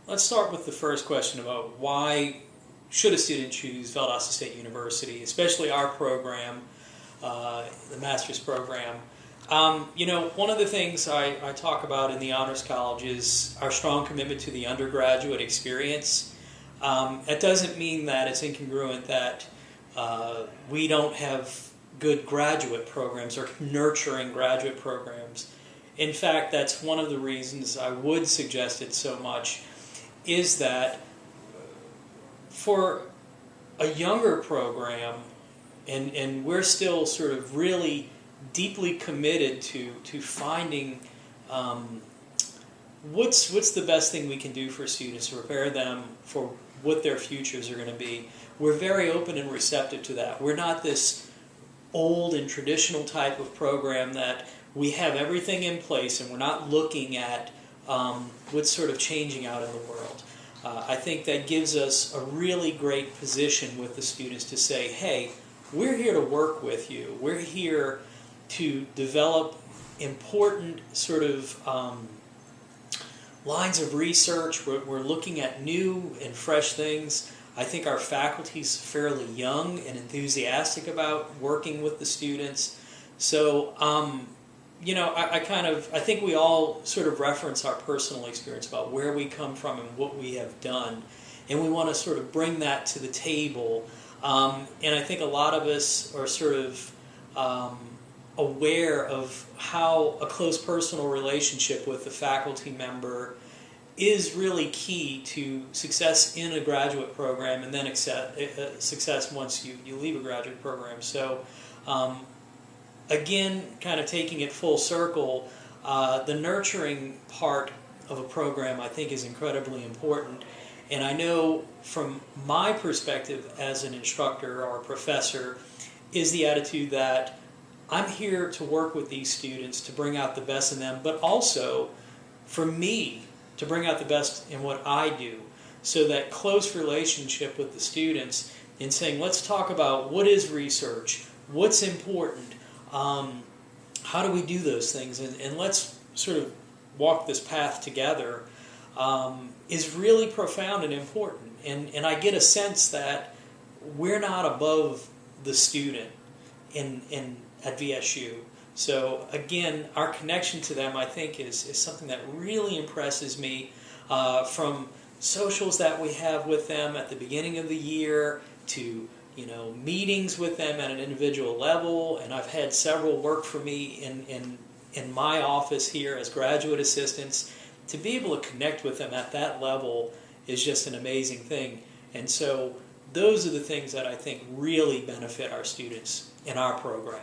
Let's start with the first question about why should a student choose Valdosta State University, especially our program, the master's program. One of the things I talk about in the Honors College is our strong commitment to the undergraduate experience. That doesn't mean that it's incongruent that we don't have good graduate programs or nurturing graduate programs. In fact, that's one of the reasons I would suggest it so much, is that for a younger program, and we're still sort of really deeply committed to finding what's the best thing we can do for students to prepare them for what their futures are going to be. We're very open and receptive to that. We're not this old and traditional type of program that we have everything in place and we're not looking at what's sort of changing out in the world. I think that gives us a really great position with the students to say, hey, we're here to work with you. We're here to develop important sort of lines of research. We're looking at new and fresh things. I think our faculty is fairly young and enthusiastic about working with the students. So, I think we all sort of reference our personal experience about where we come from and what we have done, and we want to sort of bring that to the table. And I think a lot of us are sort of aware of how a close personal relationship with the faculty member is really key to success in a graduate program, and then success once you leave a graduate program. So again, kind of taking it full circle, the nurturing part of a program I think is incredibly important. And I know from my perspective as an instructor or a professor is the attitude that I'm here to work with these students to bring out the best in them, but also for me to bring out the best in what I do. So that close relationship with the students in saying, let's talk about what is research, what's important, how do we do those things, and let's sort of walk this path together, is really profound and important. And I get a sense that we're not above the student at VSU. So again, our connection to them, I think, is something that really impresses me, from socials that we have with them at the beginning of the year to meetings with them at an individual level. And I've had several work for me in my office here as graduate assistants. To be able to connect with them at that level is just an amazing thing. And so those are the things that I think really benefit our students in our program.